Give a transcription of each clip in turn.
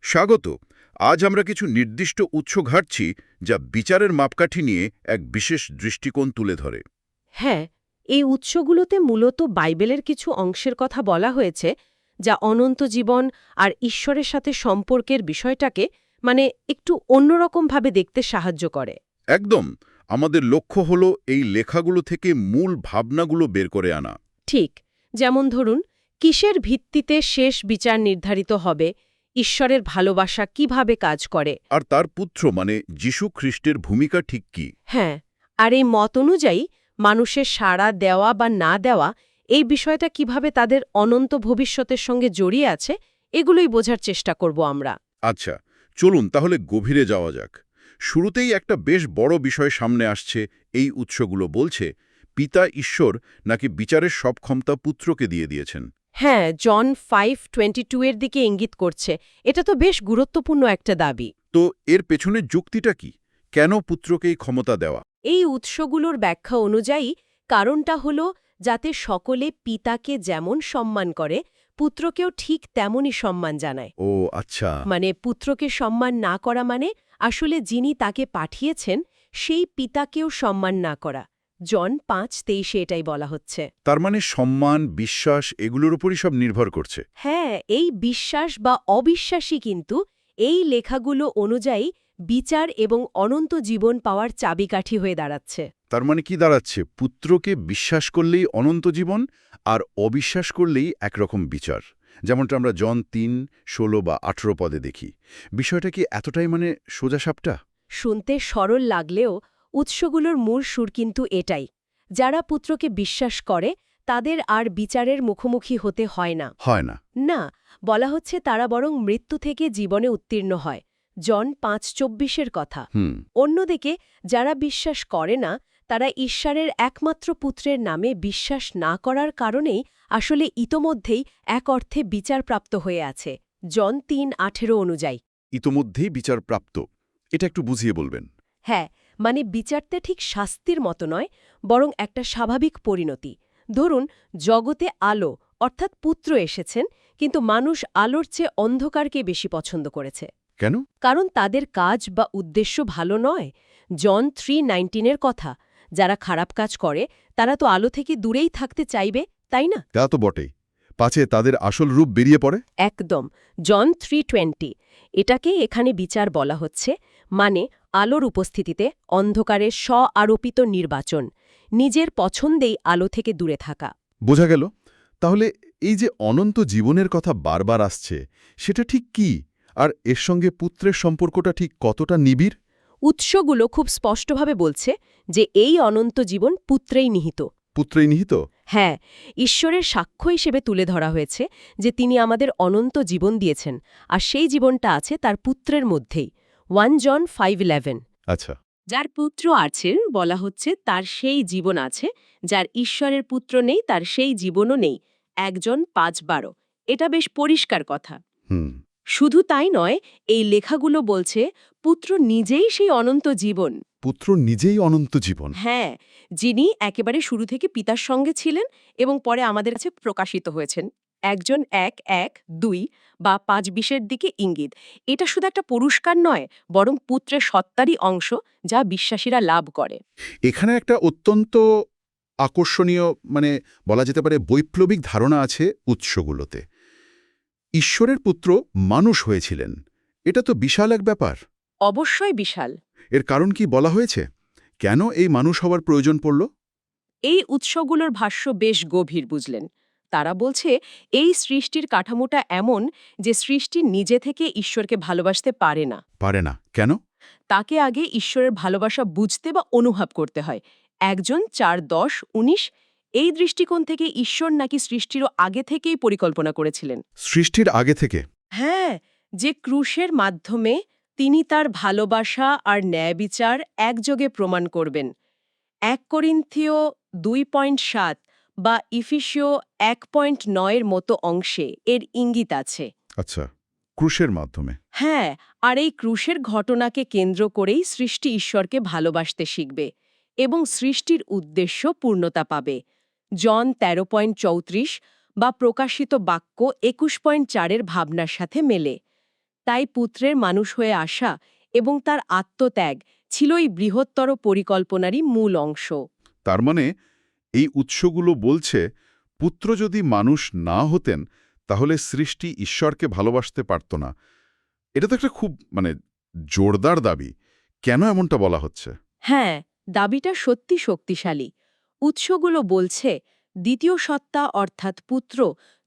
স্বাগত। আজ আমরা কিছু নির্দিষ্ট উৎস ঘাটছি যা বিচারের মাপকাঠি নিয়ে এক বিশেষ দৃষ্টিকোণ তুলে ধরে। হ্যাঁ, এই উৎসগুলোতে মূলত বাইবেলের কিছু অংশের কথা বলা হয়েছে যা অনন্ত জীবন আর ঈশ্বরের সাথে সম্পর্কের বিষয়টাকে একটু অন্যরকমভাবে দেখতে সাহায্য করে। একদম। আমাদের লক্ষ্য হলো এই লেখাগুলো থেকে মূল ভাবনাগুলো বের করে আনা। ঠিক, যেমন ধরুন, কিসের ভিত্তিতে শেষ বিচার নির্ধারিত হবে, ঈশ্বরের ভালোবাসা কিভাবে কাজ করে। আর তার পুত্র যীশু খ্রিস্টের ভূমিকা ঠিক কি। হ্যাঁ, আর এই মত অনুযায়ী মানুষের সাড়া দেওয়া বা না দেওয়া এই বিষয়টা কিভাবে তাদের অনন্ত ভবিষ্যতের সঙ্গে জড়িয়ে আছে, এগুলোই বোঝার চেষ্টা করব আমরা। আচ্ছা, চলুন তাহলে গভীরে যাওয়া যাক। শুরুতেই একটা বেশ বড় বিষয় সামনে আসছে। এই উৎসগুলো বলছে পিতা ঈশ্বর নাকি বিচারের সব ক্ষমতা পুত্রকে দিয়ে দিয়েছেন। হ্যাঁ, জন 5:22 এর দিকে ইঙ্গিত করছে। এটা তো বেশ গুরুত্বপূর্ণ একটা দাবি। তো এর পেছনের যুক্তিটা কি? কেন পুত্রকেই ক্ষমতা দেওয়া? এই উৎসগুলোর ব্যাখ্যা অনুযায়ী কারণটা হল যাতে সকলে পিতাকে যেমন সম্মান করে, পুত্রকেও ঠিক তেমনই সম্মান জানায়। ও আচ্ছা। পুত্রকে সম্মান না করা আসলে যিনি তাকে পাঠিয়েছেন সেই পিতাকেও সম্মান না করা। জন 5:23 এটাই বলা হচ্ছে। তার সম্মান, বিশ্বাস এগুলোর উপরই সব নির্ভর করছে। হ্যাঁ, এই বিশ্বাস বা অবিশ্বাসই কিন্তু এই লেখাগুলো অনুযায়ী বিচার এবং অনন্ত জীবন পাওয়ার চাবিকাঠি হয়ে দাঁড়াচ্ছে। তার কি দাঁড়াচ্ছে? পুত্রকে বিশ্বাস করলেই অনন্ত জীবন, আর অবিশ্বাস করলেই একরকম বিচার। যেমনটা আমরা জন 3:16 বা 18 পদে দেখি। বিষয়টা কি এতটাই সোজাসাপটা? শুনতে সরল লাগলেও উৎসগুলোর মূল সুর কিন্তু এটাই। যারা পুত্রকে বিশ্বাস করে তাদের আর বিচারের মুখোমুখি হতে হয় না। হয় না। না, বলা হচ্ছে তারা বরং মৃত্যু থেকে জীবনে উত্তীর্ণ হয়। জন 5:24 কথা। অন্যদিকে যারা বিশ্বাস করে না তারা ঈশ্বরের একমাত্র পুত্রের নামে বিশ্বাস না করার কারণেই আসলে ইতোমধ্যেই এক অর্থে বিচারপ্রাপ্ত হয়ে আছে। জন 3:18 অনুযায়ী। ইতোমধ্যেই বিচার প্রাপ্ত। এটা একটু বুঝিয়ে বলবেন। হ্যাঁ, বিচারটা ঠিক শাস্তির মতো নয়, বরং একটা স্বাভাবিক পরিণতি। ধরুন, জগতে আলো অর্থাৎ পুত্র এসেছেন, কিন্তু মানুষ আলোর চেয়ে অন্ধকারকে বেশি পছন্দ করেছে। কেন? কারণ তাদের কাজ বা উদ্দেশ্য ভালো নয়। জন 3:19 কথা, যারা খারাপ কাজ করে তারা তো আলো থেকে দূরেই থাকতে চাইবে, তাই না? তা তো বটেই। পাছে তাদের আসল রূপ বেরিয়ে পড়ে। একদম। জন 3:20 এটাকে এখানে বিচার বলা হচ্ছে, আলোর উপস্থিতিতে অন্ধকারের স্ব-আরোপিত নির্বাচন, নিজের পছন্দেই আলো থেকে দূরে থাকা। বোঝা গেল। তাহলে এই যে অনন্ত জীবনের কথা বারবার আসছে, সেটা ঠিক কি? আর এর সঙ্গে পুত্রের সম্পর্কটা ঠিক কতটা নিবিড়? উৎসগুলো খুব স্পষ্টভাবে বলছে যে এই অনন্ত জীবন পুত্রেই নিহিত। পুত্রেই নিহিত? হ্যাঁ, ঈশ্বরের সাক্ষ্য হিসেবে তুলে ধরা হয়েছে যে তিনি আমাদের অনন্ত জীবন দিয়েছেন, আর সেই জীবনটা আছে তার পুত্রের মধ্যেই। 1 জন 5:11। আচ্ছা। যার পুত্র আছেন বলা হচ্ছে তার সেই জীবন আছে, যার ঈশ্বরের পুত্র নেই তার সেই জীবনও নেই। 1 জন 5:12। এটা বেশ পরিষ্কার কথা। হুম। শুধু তাই নয়, এই লেখাগুলো বলছে পুত্র নিজেই সেই অনন্ত জীবন। পুত্র নিজেই অনন্ত জীবন? হ্যাঁ, যিনি একেবারে শুরু থেকে পিতার সঙ্গে ছিলেন এবং পরে আমাদের কাছে প্রকাশিত হয়েছেন। 1 জন 1:1-2 বা 5:20 দিকে ইঙ্গিত। এটা শুধু একটা পুরস্কার নয়, বরং পুত্রের সত্তারই অংশ যা বিশ্বাসীরা লাভ করে। এখানে একটা অত্যন্ত আকর্ষণীয়, বলা যেতে পারে বৈপ্লবিক ধারণা আছে উৎসগুলোতে। ঈশ্বরের পুত্র মানুষ হয়েছিলেন। এটা তো বিশাল এক ব্যাপার। অবশ্যই বিশাল। এর কারণ কি বলা হয়েছে? কেন এই মানুষ হওয়ার প্রয়োজন পড়ল? এই উৎসগুলোর ভাষ্য বেশ গভীর, বুঝলেন। তারা বলছে এই সৃষ্টির কাঠামোটা এমন যে সৃষ্টি নিজে থেকে ঈশ্বরকে ভালোবাসতে পারে না। পারে না কেন? তাকে আগে ঈশ্বরের ভালোবাসা বুঝতে বা অনুভব করতে হয়। 1 জন 4:10-19। এই দৃষ্টিকোণ থেকে ঈশ্বর নাকি সৃষ্টিরও আগে থেকেই পরিকল্পনা করেছিলেন। সৃষ্টির আগে থেকে? হ্যাঁ, যে ক্রুশের মাধ্যমে তিনি তার ভালোবাসা আর ন্যায়বিচার একযোগে প্রমাণ করবেন। 1 করিন্থীয় 2:7 বা ইফিসীয় 1:9 এর মতো অংশে এর ইঙ্গিত আছে। আচ্ছা, ক্রুশের মাধ্যমে। হ্যাঁ, আর এই ক্রুশের ঘটনাকে কেন্দ্র করেই সৃষ্টি ঈশ্বরকে ভালোবাসতে শিখবে এবং সৃষ্টির উদ্দেশ্য পূর্ণতা পাবে। জন 13:34 বা প্রকাশিত বাক্য 21:4 এর ভাবনার সাথে মেলে। তাই পুত্রের মানুষ হয়ে আসা এবং তার আত্মত্যাগ ছিল এই বৃহত্তর পরিকল্পনারই মূল অংশ। তার মানে এই উৎসগুলো বলছে পুত্র যদি মানুষ না হতেন তাহলে সৃষ্টি ঈশ্বরকে ভালোবাসতে পারত না। এটা তো একটা খুব জোরদার দাবি। কেন এমনটা বলা হচ্ছে? হ্যাঁ, দাবিটা সত্যি শক্তিশালী। উৎসগুলো বলছে দ্বিতীয় সত্তা অর্থাৎ পুত্র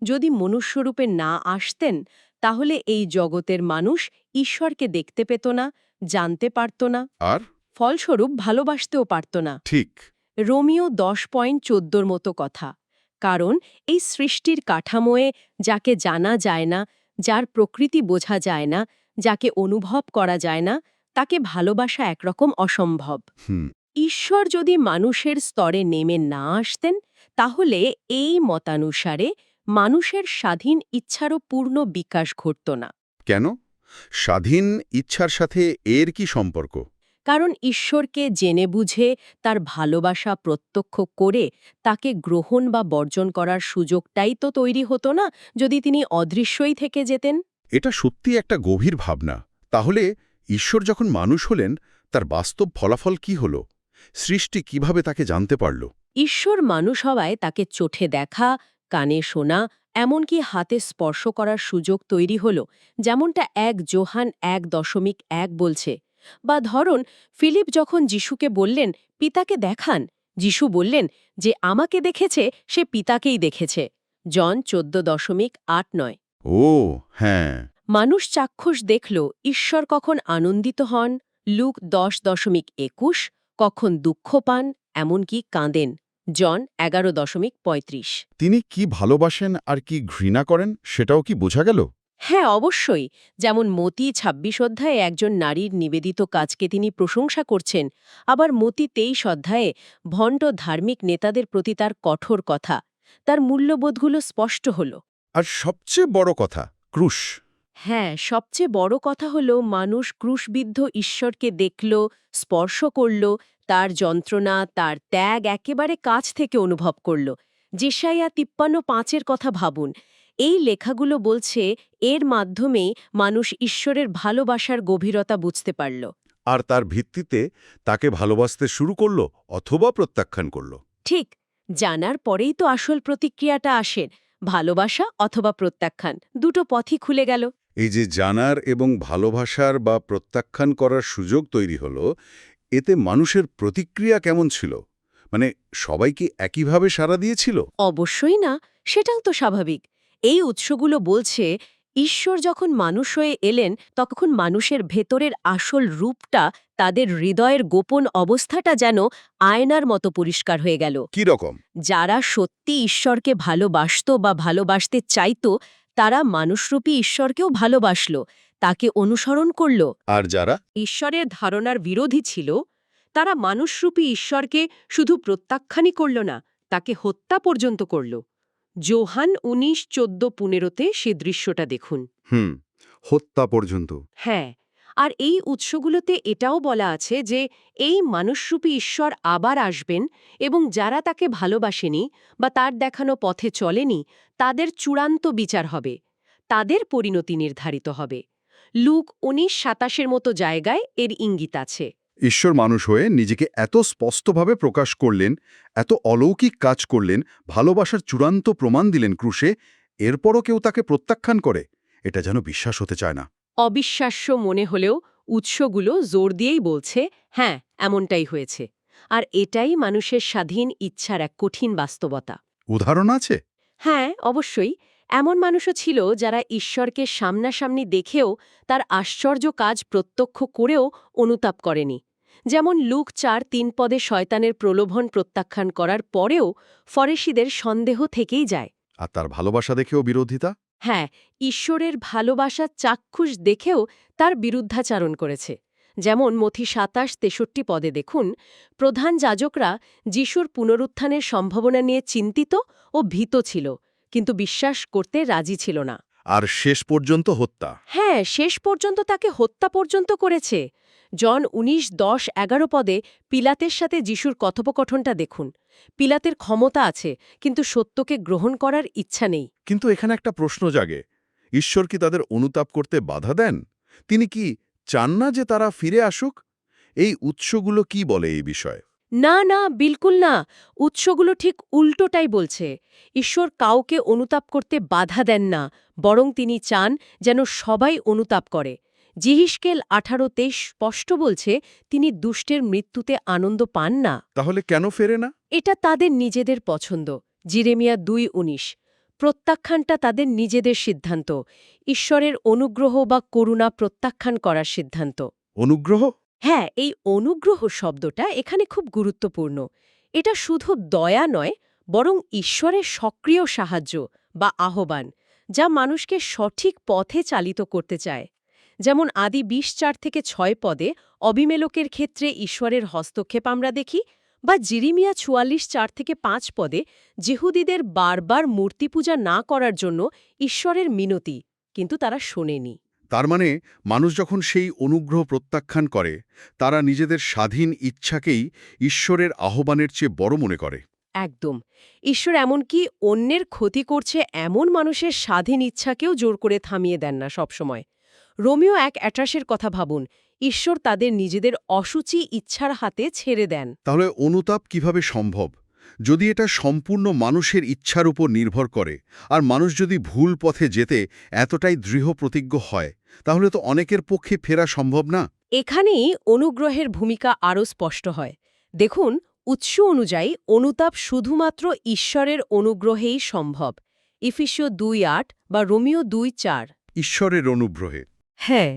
যদি মনুষ্যরূপে না আসতেন তাহলে এই জগতের মানুষ ঈশ্বরকে দেখতে পেত না, জানতে পারত না, আর ফলস্বরূপ ভালোবাসতেও পারত না। ঠিক রোমিও 10.14 মতো কথা। কারণ এই সৃষ্টির কাঠামোয়ে যাকে জানা যায় না, যার প্রকৃতি বোঝা যায় না, যাকে অনুভব করা যায় না, তাকে ভালোবাসা একরকম অসম্ভব। হুম ঈশ্বর যদি মানুষের স্তরে নেমে না আসতেন তাহলে এই মতানুসারে মানুষের স্বাধীন ইচ্ছারও পূর্ণ বিকাশ ঘটত না। কেন? স্বাধীন ইচ্ছার সাথে এর কি সম্পর্ক? কারণ ঈশ্বরকে জেনে বুঝে তার ভালোবাসা প্রত্যক্ষ করে তাকে গ্রহণ বা বর্জন করার সুযোগটাই তো তৈরি হতো না যদি তিনি অদৃশ্যই থেকে যেতেন। এটা সত্যি একটা গভীর ভাবনা। তাহলে ঈশ্বর যখন মানুষ হলেন তার বাস্তব ফলাফল কি হলো? সৃষ্টি কিভাবে তাকে জানতে পারল? ঈশ্বর মানুষ হওয়ায় তাকে চোখে দেখা, কানে শোনা, এমনকি হাতে স্পর্শ করার সুযোগ তৈরি হল, যেমনটা 1 যোহান 1.1 বলছে। বা ধরুন ফিলিপ যখন যিশুকে বললেন পিতাকে দেখান, যিশু বললেন যে আমাকে দেখেছে সে পিতাকেই দেখেছে। জন 14.8-9। ও হ্যাঁ, মানুষ চাক্ষুষ দেখল ঈশ্বর কখন আনন্দিত হন, লুক 10.21, কখন দুঃখ পান, এমনকি কাঁদেন, জন 11.35। তিনি কি ভালোবাসেন আর কি ঘৃণা করেন সেটাও কি বোঝা গেল? হ্যাঁ, অবশ্যই। যেমন মতি 26 অধ্যায়ে একজন নারীর নিবেদিত কাজকে তিনি প্রশংসা করছেন, আবার মতি 23 অধ্যায়ে ভণ্ড ধার্মিক নেতাদের প্রতি তার কঠোর কথা। তার মূল্যবোধগুলো স্পষ্ট হল। আর সবচেয়ে বড় কথা, ক্রুশ। হ্যাঁ, সবচেয়ে বড় কথা হলো মানুষ ক্রুশবিদ্ধ ঈশ্বরকে দেখল, স্পর্শ করল, তার যন্ত্রণা, তার ত্যাগ একেবারে কাছ থেকে অনুভব করল। যেশাইয়া 53:5 কথা ভাবুন। এই লেখাগুলো বলছে এর মাধ্যমেই মানুষ ঈশ্বরের ভালোবাসার গভীরতা বুঝতে পারল। আর তার ভিত্তিতে তাকে ভালোবাসতে শুরু করল অথবা প্রত্যাখ্যান করল। ঠিক, জানার পরেই তো আসল প্রতিক্রিয়াটা আসে, ভালোবাসা অথবা প্রত্যাখ্যান, দুটো পথই খুলে গেল। এই যে জানার এবং ভালোবাসার বা প্রত্যাখ্যান করার সুযোগ তৈরি হলো, এতে মানুষের প্রতিক্রিয়া কেমন ছিল? সবাই কি একইভাবে সাড়া দিয়েছিল? অবশ্যই না, সেটাও তো স্বাভাবিক। এই উৎসগুলো বলছে ঈশ্বর যখন মানুষ হয়ে এলেন তখন মানুষের ভেতরের আসল রূপটা, তাদের হৃদয়ের গোপন অবস্থাটা যেন আয়নার মতো পরিষ্কার হয়ে গেল। কি রকম? যারা সত্যি ঈশ্বরকে ভালোবাসত বা ভালোবাসতে চাইত তারা মানুষরূপী ঈশ্বরকেও ভালোবাসল, তাকে অনুসরণ করল। আর যারা ঈশ্বরের ধারণার বিরোধী ছিল তারা মানুষরূপী ঈশ্বরকে শুধু প্রত্যাখ্যানই করল না, তাকে হত্যা পর্যন্ত করল। যোহান 19:14-15 সে দৃশ্যটা দেখুন। হত্যা পর্যন্ত। হ্যাঁ, আর এই উৎসগুলোতে এটাও বলা আছে যে এই মানুষরূপী ঈশ্বর আবার আসবেন এবং যারা তাকে ভালোবাসেনি বা তার দেখানো পথে চলেনি তাদের চূড়ান্ত বিচার হবে, তাদের পরিণতি নির্ধারিত হবে। লুক 19:27 মতো জায়গায় এর ইঙ্গিত আছে। ঈশ্বর মানুষ হয়ে নিজেকে এত স্পষ্টভাবে প্রকাশ করলেন, এত অলৌকিক কাজ করলেন, ভালোবাসার চূড়ান্ত প্রমাণ দিলেন ক্রুশে, এরপরও কেউ তাকে প্রত্যাখ্যান করে, এটা যেন বিশ্বাস হতে চায় না। অবিশ্বাস্য মনে হলেও উৎসগুলো জোর দিয়েই বলছে হ্যাঁ, এমনটাই হয়েছে। আর এটাই মানুষের স্বাধীন ইচ্ছার এক কঠিন বাস্তবতা। উদাহরণ আছে? হ্যাঁ, অবশ্যই। এমন মানুষও ছিল যারা ঈশ্বরকে সামনাসামনি দেখেও তার আশ্চর্য কাজ প্রত্যক্ষ করেও অনুতাপ করেনি। যেমন লুক 4:3 পদে শয়তানের প্রলোভন প্রত্যাখ্যান করার পরেও ফরিসীদের সন্দেহ থেকেই যায়। আর তার ভালোবাসা দেখেও বিরোধিতা? হ্যাঁ, ঈশ্বরের ভালোবাসা চাক্ষুষ দেখেও তার বিরুদ্ধাচারণ করেছে। যেমন মথি 27:63 পদে দেখুন, প্রধান যাজকরা যিশুর পুনরুত্থানের সম্ভাবনা নিয়ে চিন্তিত ও ভীত ছিল, কিন্তু বিশ্বাস করতে রাজি ছিল না। আর শেষ পর্যন্ত হত্যা। হ্যাঁ, শেষ পর্যন্ত তাকে হত্যা পর্যন্ত করেছে। জন 19:10-11 পদে পিলাতের সাথে যিশুর কথোপকথনটা দেখুন। পিলাতের ক্ষমতা আছে, কিন্তু সত্যকে গ্রহণ করার ইচ্ছা নেই। কিন্তু এখানে একটা প্রশ্ন জাগে, ঈশ্বর কি তাদের অনুতাপ করতে বাধা দেন? তিনি কি চান না যে তারা ফিরে আসুক? এই উৎসগুলো কি বলে এই বিষয়ে? না না, বিলকুল না। উৎসগুলো ঠিক উল্টোটাই বলছে। ঈশ্বর কাউকে অনুতাপ করতে বাধা দেন না, বরং তিনি চান যেন সবাই অনুতাপ করে। যিহিস্কেল 18:23 স্পষ্ট বলছে তিনি দুষ্টের মৃত্যুতে আনন্দ পান না। তাহলে কেন ফেরে না? এটা তাদের নিজেদের পছন্দ। জিরেমিয়া 2:19। প্রত্যাখ্যানটা তাদের নিজেদের সিদ্ধান্ত, ঈশ্বরের অনুগ্রহ বা করুণা প্রত্যাখ্যান করার সিদ্ধান্ত। অনুগ্রহ? হ্যাঁ, এই অনুগ্রহ শব্দটা এখানে খুব গুরুত্বপূর্ণ। এটা শুধু দয়া নয়, বরং ঈশ্বরের সক্রিয় সাহায্য বা আহ্বান, যা মানুষকে সঠিক পথে চালিত করতে চায়। যেমন আদি 20:4-6 পদে অবিমেলকের ক্ষেত্রে ঈশ্বরের হস্তক্ষেপ আমরা দেখি, বা জিরিমিয়া 44:4-5 পদে যেহুদীদের বারবার মূর্তি পূজা না করার জন্য ঈশ্বরের মিনতি, কিন্তু তারা শোনেনি। তার মানে মানুষ যখন সেই অনুগ্রহ প্রত্যাখ্যান করে, তারা নিজেদের স্বাধীন ইচ্ছাকেই ঈশ্বরের আহ্বানের চেয়ে বড় মনে করে। একদম। ঈশ্বর এমনকি অন্যের ক্ষতি করছে এমন মানুষের স্বাধীন ইচ্ছাকেও জোর করে থামিয়ে দেন না সবসময়। রোমিও 1:28 কথা ভাবুন, ঈশ্বর তাদের নিজেদের অসুচি ইচ্ছার হাতে ছেড়ে দেন। তাহলে অনুতাপ কিভাবে সম্ভব? যদি এটা সম্পূর্ণ মানুষের ইচ্ছার উপর নির্ভর করে, আর মানুষ যদি ভুল পথে যেতে এতটাই দৃঢ় প্রতিজ্ঞ হয়, তাহলে তো অনেকের পক্ষে ফেরা সম্ভব না। এখানেই অনুগ্রহের ভূমিকা আরও স্পষ্ট হয়। দেখুন, উৎস অনুযায়ী অনুতাপ শুধুমাত্র ঈশ্বরের অনুগ্রহেই সম্ভব। ইফিসীয় 2:8 বা রোমিও 2:4। ঈশ্বরের অনুগ্রহে। হ্যাঁ,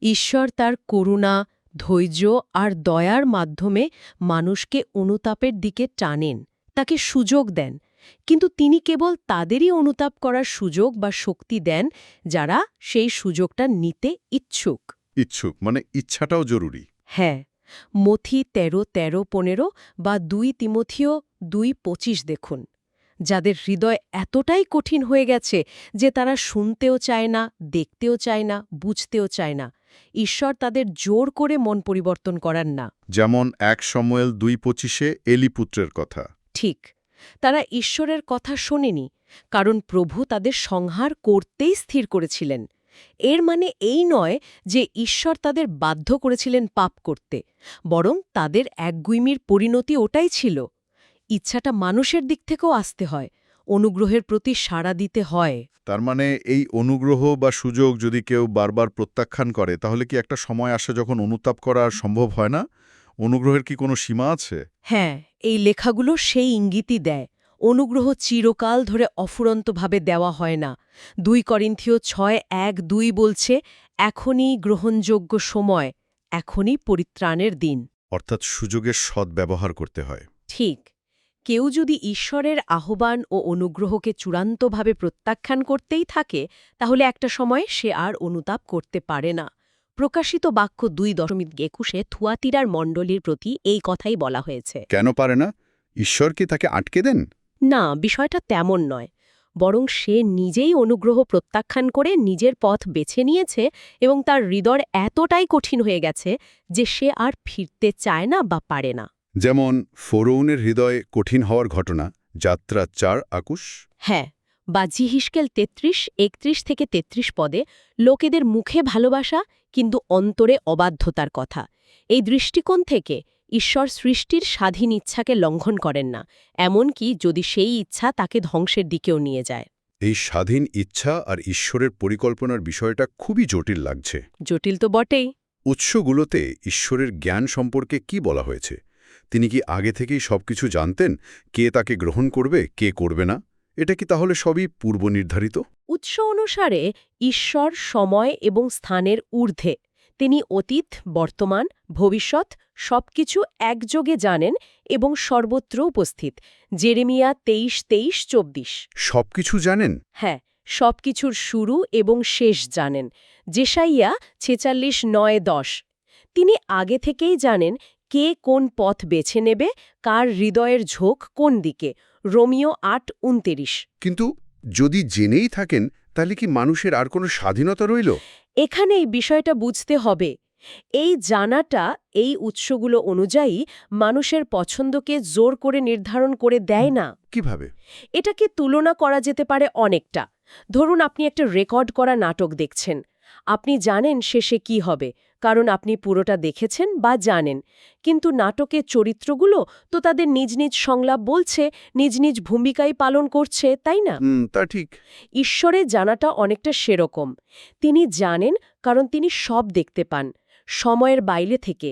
ঈশ্বর তার করুণা, ধৈর্য আর দয়ার মাধ্যমে মানুষকে অনুতাপের দিকে টানেন, তাকে সুযোগ দেন। কিন্তু তিনি কেবল তাদেরই অনুতাপ করার সুযোগ বা শক্তি দেন যারা সেই সুযোগটা নিতে ইচ্ছুক। ইচ্ছুক মানে ইচ্ছাটাও জরুরি। হ্যাঁ, মথি 13:15 বা 2 তিমথিও 2:25 দেখুন। যাদের হৃদয় এতটাই কঠিন হয়ে গেছে যে তারা শুনতেও চায় না, দেখতেও চায় না, বুঝতেও চায় না, ঈশ্বর তাদের জোর করে মন পরিবর্তন করান না। যেমন 1 শমুয়েল 2:25 এলি পুত্রের কথা। ঠিক, তারা ঈশ্বরের কথা শোনেনি, কারণ প্রভু তাদের সংহার করতেই স্থির করেছিলেন। এর মানে এই নয় যে ঈশ্বর তাদের বাধ্য করেছিলেন পাপ করতে, বরং তাদের একগুইমির পরিণতি ওটাই ছিল। ইচ্ছাটা মানুষের দিক থেকেও আসতে হয়, অনুগ্রহের প্রতি সাড়া দিতে হয়। তার মানে এই অনুগ্রহ বা সুযোগ যদি কেউ বারবার প্রত্যাখ্যান করে, তাহলে কি একটা সময় আসে যখন অনুতাপ করা আর সম্ভব হয় না? অনুগ্রহের কি কোনো সীমা আছে? হ্যাঁ, এই লেখাগুলো সেই ইঙ্গিতই দেয়। অনুগ্রহ চিরকাল ধরে অফুরন্তভাবে দেওয়া হয় না। 2 করিন্থীয় 6:1-2 বলছে, এখনই গ্রহণযোগ্য সময়, এখনই পরিত্রাণের দিন। অর্থাৎ সুযোগের সদ্ব্যবহার করতে হয়। ঠিক, কেউ যদি ঈশ্বরের আহ্বান ও অনুগ্রহকে চূড়ান্তভাবে প্রত্যাখ্যান করতেই থাকে, তাহলে একটা সময় সে আর অনুতাপ করতে পারে না। প্রকাশিত বাক্য 2:21 থুয়াতিরার মণ্ডলীর প্রতি এই কথাই বলা হয়েছে। কেন পারে না? ঈশ্বর কি তাকে আটকে দেন? না, বিষয়টা তেমন নয়, বরং সে নিজেই অনুগ্রহ প্রত্যাখ্যান করে নিজের পথ বেছে নিয়েছে এবং তার হৃদয় এতটাই কঠিন হয়ে গেছে যে সে আর ফিরতে চায় না বা পারে না। যেমন ফরৌনের হৃদয় কঠিন হওয়ার ঘটনা, যাত্রা 4:21। হ্যাঁ, বা যিহিস্কেল 33:31-33 পদে লোকেদের মুখে ভালোবাসা কিন্তু অন্তরে অবাধ্যতার কথা। এই দৃষ্টিকোণ থেকে ঈশ্বর সৃষ্টির স্বাধীন ইচ্ছাকে লঙ্ঘন করেন না, এমনকি যদি সেই ইচ্ছা তাকে ধ্বংসের দিকেও নিয়ে যায়। এই স্বাধীন ইচ্ছা আর ঈশ্বরের পরিকল্পনার বিষয়টা খুবই জটিল লাগছে। জটিল তো বটেই। উৎসগুলোতে ঈশ্বরের জ্ঞান সম্পর্কে কি বলা হয়েছে? তিনি কি আগে থেকেই সবকিছু জানতেন? কে তাকে গ্রহণ করবে, কে করবে না? এটা কি তাহলে সবই পূর্বনির্ধারিত? উৎস অনুসারে ঈশ্বর সময় এবং স্থানের ঊর্ধ্বে। তিনি অতীত, বর্তমান, ভবিষ্যৎ সবকিছু একযোগে জানেন এবং সর্বত্র উপস্থিত। জেরেমিয়া 23:23-24। সবকিছু জানেন? হ্যাঁ, সবকিছুর শুরু এবং শেষ জানেন। যেসাইয়া 46:9-10। তিনি আগে থেকেই জানেন কে কোন পথ বেছে নেবে, কার হৃদয়ের ঝোঁক কোন দিকে। রোমিও 8:29। কিন্তু যদি জেনেই থাকেন, তাহলে কি মানুষের আর কোনো স্বাধীনতা রইল? এখানে এই বিষয়টা বুঝতে হবে। এই জানাটা এই উৎসগুলো অনুযায়ী মানুষের পছন্দকে জোর করে নির্ধারণ করে দেয় না। কিভাবে? এটাকে তুলনা করা যেতে পারে অনেকটা। ধরুন আপনি একটা রেকর্ড করা নাটক দেখছেন। আপনি জানেন শেষে কি হবে, কারণ আপনি পুরোটা দেখেছেন বা জানেন। কিন্তু নাটকের চরিত্রগুলো তো তাদের নিজ নিজ সংলাপ বলছে, নিজ নিজ ভূমিকাই পালন করছে, তাই না? তা ঠিক। ঈশ্বরের জানাটা অনেকটা সেরকম। তিনি জানেন কারণ তিনি সব দেখতে পান, সময়ের বাইরে থেকে।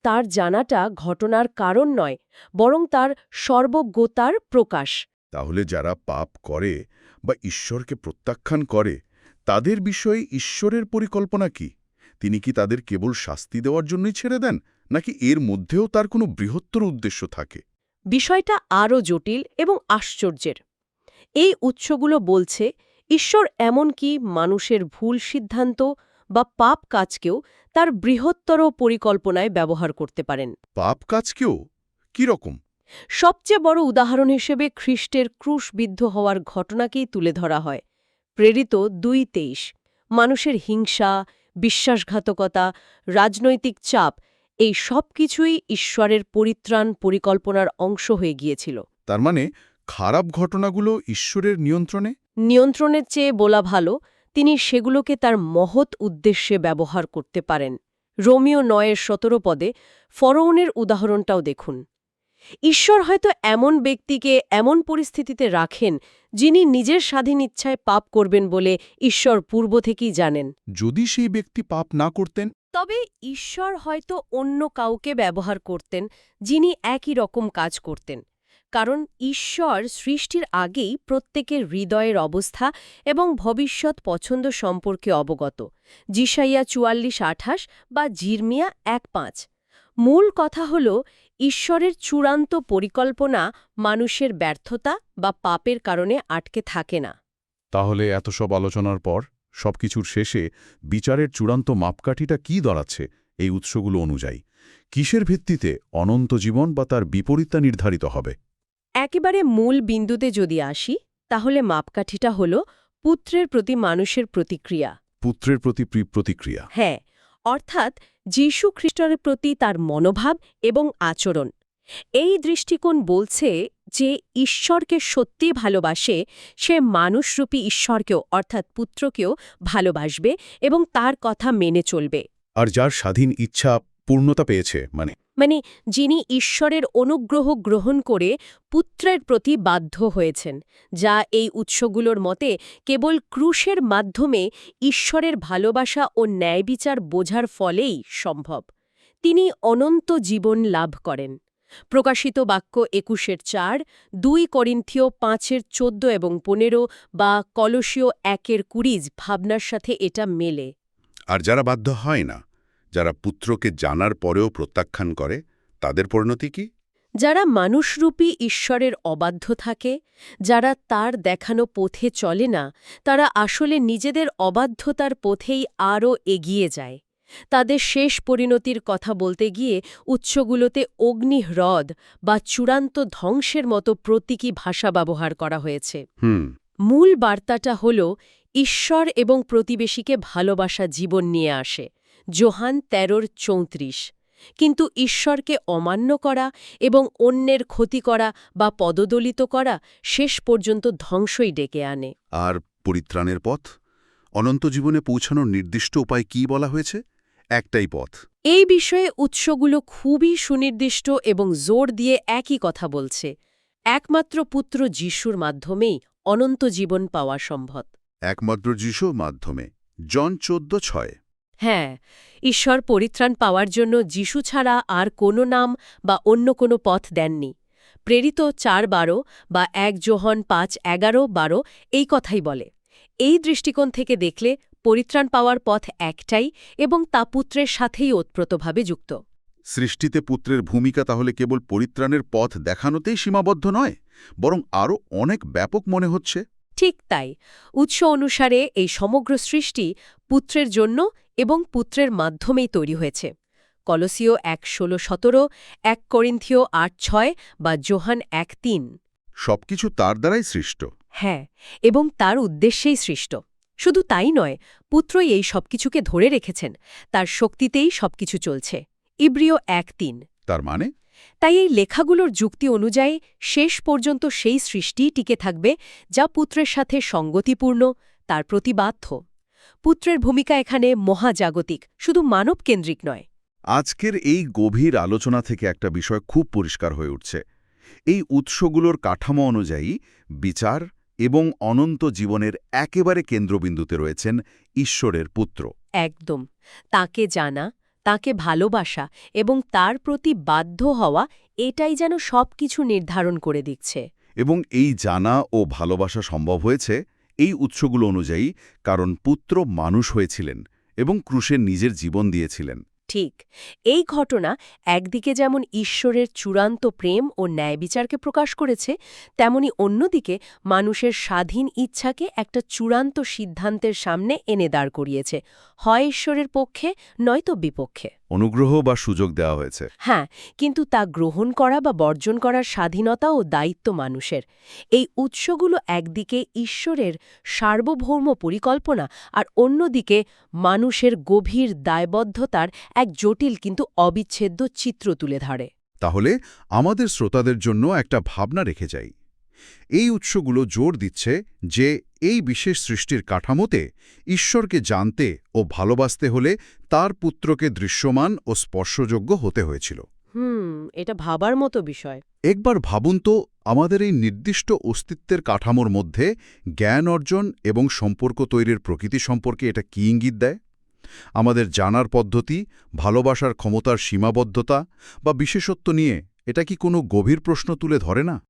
তার জানাটা ঘটনার কারণ নয়, বরং তার সর্বজ্ঞতার প্রকাশ। তাহলে যারা পাপ করে বা ঈশ্বরকে প্রত্যাখ্যান করে তাদের বিষয়ে ঈশ্বরের পরিকল্পনা কি? তিনি কি তাদের কেবল শাস্তি দেওয়ার জন্যই ছেড়ে দেন, নাকি এর মধ্যেও তার কোনো বৃহত্তর উদ্দেশ্য থাকে? বিষয়টা আরও জটিল এবং আশ্চর্যের। এই উৎসগুলো বলছে ঈশ্বর এমনকি মানুষের ভুল সিদ্ধান্ত বা পাপ কাজকেও তার বৃহত্তর পরিকল্পনায় ব্যবহার করতে পারেন। পাপ কাজকেও? কি রকম? সবচেয়ে বড় উদাহরণ হিসেবে খ্রিস্টের ক্রুশবিদ্ধ হওয়ার ঘটনাকেই তুলে ধরা হয়। প্রেরিত 2:23। মানুষের হিংসা, বিশ্বাসঘাতকতা, রাজনৈতিক চাপ, এই সব কিছুই ঈশ্বরের পরিত্রাণ পরিকল্পনার অংশ হয়ে গিয়েছিল। তার মানে খারাপ ঘটনাগুলো ঈশ্বরের নিয়ন্ত্রণে? নিয়ন্ত্রণের চেয়ে বলা ভালো, তিনি সেগুলোকে তার মহৎ উদ্দেশ্যে ব্যবহার করতে পারেন। রোমিও 9:17 পদে ফরৌনের উদাহরণটাও দেখুন। ঈশ্বর হয়তো এমন ব্যক্তিকে এমন পরিস্থিতিতে রাখেন যিনি নিজের স্বাধীন ইচ্ছায় পাপ করবেন বলে ঈশ্বর পূর্ব থেকেই জানেন। যদি সেই ব্যক্তি পাপ না করতেন? তবে ঈশ্বর হয়তো অন্য কাউকে ব্যবহার করতেন যিনি একই রকম কাজ করতেন। কারণ ঈশ্বর সৃষ্টির আগেই প্রত্যেকের হৃদয়ের অবস্থা এবং ভবিষ্যৎ পছন্দ সম্পর্কে অবগত। যিশাইয়া 44:28 বা জিরমিয়া 1:5। মূল কথা হল, ঈশ্বরের চূড়ান্ত পরিকল্পনা মানুষের ব্যর্থতা বা পাপের কারণে আটকে থাকে না। তাহলে এত সব আলোচনার পর সবকিছুর শেষে বিচারের চূড়ান্ত মাপকাঠিটা কি দাঁড়াচ্ছে এই উৎসগুলো অনুযায়ী? কিসের ভিত্তিতে অনন্ত জীবন বা তার বিপরীতটা নির্ধারিত হবে? একেবারে মূল বিন্দুতে যদি আসি, তাহলে মাপকাঠিটা হল পুত্রের প্রতি মানুষের প্রতিক্রিয়া। পুত্রের প্রতি প্রতিক্রিয়া? হ্যাঁ, অর্থাৎ যীশু খ্রিস্টের প্রতি তার মনোভাব এবং আচরণ। এই দৃষ্টিকোণ বলছে যে ঈশ্বরকে সত্যি ভালোবাসে, সে মানুষরূপী ঈশ্বরকেও অর্থাৎ পুত্রকেও ভালোবাসবে এবং তার কথা মেনে চলবে। আর যার স্বাধীন ইচ্ছা পূর্ণতা পেয়েছে, মানে যিনি ঈশ্বরের অনুগ্রহ গ্রহণ করে পুত্রের প্রতি বাধ্য হয়েছেন, যা এই উৎসগুলোর মতে কেবল ক্রুশের মাধ্যমে ঈশ্বরের ভালোবাসা ও ন্যায়বিচার বোঝার ফলেই সম্ভব। তিনি অনন্ত জীবন লাভ করেন। প্রকাশিত বাক্য 21:4, 2 করিন্থীয় 5:14 এবং 15 বা কলসীয় 1:20 ভাবনার সাথে এটা মেলে। আর যারা বাধ্য হয় না, যারা পুত্রকে জানার পরেও প্রত্যাখ্যান করে, তাদের পরিণতি কি? যারা মানুষরূপী ঈশ্বরের অবাধ্য থাকে, যারা তার দেখানো পথে চলে না, তারা আসলে নিজেদের অবাধ্যতার পথেই আরও এগিয়ে যায়। তাদের শেষ পরিণতির কথা বলতে গিয়ে উৎসগুলোতে অগ্নিহ্রদ বা চূড়ান্ত ধ্বংসের মতো প্রতীকী ভাষা ব্যবহার করা হয়েছে। মূল বার্তাটা হল, ঈশ্বর এবং প্রতিবেশীকে ভালোবাসা জীবন নিয়ে আসে। যোহান 13:34। কিন্তু ঈশ্বরকে অমান্য করা এবং অন্যের ক্ষতি করা বা পদদলিত করা শেষ পর্যন্ত ধ্বংসই ডেকে আনে। আর পরিত্রাণের পথ, অনন্ত জীবনে পৌঁছানোর নির্দিষ্ট উপায় কি বলা হয়েছে? একটাই পথ। এই বিষয়ে উৎসগুলো খুবই সুনির্দিষ্ট এবং জোর দিয়ে একই কথা বলছে। একমাত্র পুত্র যিশুর মাধ্যমেই অনন্ত জীবন পাওয়া সম্ভব। একমাত্র যিশুর মাধ্যমে। জন 14:6। হ্যাঁ, ঈশ্বর পরিত্রাণ পাওয়ার জন্য যিশু ছাড়া আর কোনো নাম বা অন্য কোনো পথ দেননি। প্রেরিত 4:12 বা 1 যোহন 5:11-12 এই কথাই বলে। এই দৃষ্টিকোণ থেকে দেখলে পরিত্রাণ পাওয়ার পথ একটাই এবং তা পুত্রের সাথেই ওতপ্রোতভাবে যুক্ত। সৃষ্টিতে পুত্রের ভূমিকা তাহলে কেবল পরিত্রাণের পথ দেখানোতেই সীমাবদ্ধ নয়, বরং আরও অনেক ব্যাপক মনে হচ্ছে। ঠিক তাই। উৎস অনুসারে এই সমগ্র সৃষ্টি পুত্রের জন্য এবং পুত্রের মাধ্যমেই তৈরি হয়েছে। কলসীয় 1:16-17, 1 করিন্থীয় 8:6 বা যোহান 1:3। সবকিছু তার দ্বারাই সৃষ্ট। হ্যাঁ, এবং তার উদ্দেশ্যেই সৃষ্ট। শুধু তাই নয়, পুত্রই এই সবকিছুকে ধরে রেখেছেন, তার শক্তিতেই সবকিছু চলছে। ইব্রিয় 1:3। তার মানে তাই এই লেখাগুলোর যুক্তি অনুযায়ী শেষ পর্যন্ত সেই সৃষ্টিই টিকে থাকবে যা পুত্রের সাথে সঙ্গতিপূর্ণ, তার প্রতি বাধ্য। পুত্রের ভূমিকা এখানে মহাজাগতিক, শুধু মানবকেন্দ্রিক নয়। আজকের এই গভীর আলোচনা থেকে একটা বিষয় খুব পরিষ্কার হয়ে উঠছে। এই উৎসগুলোর কাঠামো অনুযায়ী বিচার এবং অনন্ত জীবনের একেবারে কেন্দ্রবিন্দুতে রয়েছেন ঈশ্বরের পুত্র। একদম। তাকে জানা, তাকে ভালোবাসা এবং তার প্রতি বাধ্য হওয়া, এটাই যেন সবকিছু নির্ধারণ করে দিচ্ছে। এবং এই জানা ও ভালোবাসা সম্ভব হয়েছে এই উৎসগুলো অনুযায়ী কারণ পুত্র মানুষ হয়েছিলেন এবং ক্রুশে নিজের জীবন দিয়েছিলেন। ঠিক। এই ঘটনা একদিকে যেমন ঈশ্বরের চূড়ান্ত প্রেম ও ন্যায়বিচারকে প্রকাশ করেছে, তেমনি অন্যদিকে মানুষের স্বাধীন ইচ্ছাকে একটা চূড়ান্ত সিদ্ধান্তের সামনে এনে দাঁড় করিয়েছে, হয় ঈশ্বরের পক্ষে নয়তো বিপক্ষে। অনুগ্রহ বা সুযোগ দেওয়া হয়েছে। হ্যাঁ, কিন্তু তা গ্রহণ করা বা বর্জন করার স্বাধীনতা ও দায়িত্ব মানুষের। এই উৎসগুলো একদিকে ঈশ্বরের সার্বভৌম পরিকল্পনা আর অন্যদিকে মানুষের গভীর দায়বদ্ধতার এক জটিল কিন্তু অবিচ্ছেদ্য চিত্র তুলে ধরে। তাহলে আমাদের শ্রোতাদের জন্য একটা ভাবনা রেখে যাই। এই উৎসগুলো জোর দিচ্ছে যে এই বিশেষ সৃষ্টির কাঠামোতে ঈশ্বরকে জানতে ও ভালোবাসতে হলে তার পুত্রকে দৃশ্যমান ও স্পর্শযোগ্য হতে হয়েছিল। এটা ভাবার মতো বিষয়। একবার ভাবুন তো, আমাদের এই নির্দিষ্ট অস্তিত্বের কাঠামোর মধ্যে জ্ঞান অর্জন এবং সম্পর্ক তৈরির প্রকৃতি সম্পর্কে এটা কী ইঙ্গিত দেয়? আমাদের জানার পদ্ধতি, ভালোবাসার ক্ষমতার সীমাবদ্ধতা বা বিশেষত্ব নিয়ে এটা কি কোনো গভীর প্রশ্ন তুলে ধরে না?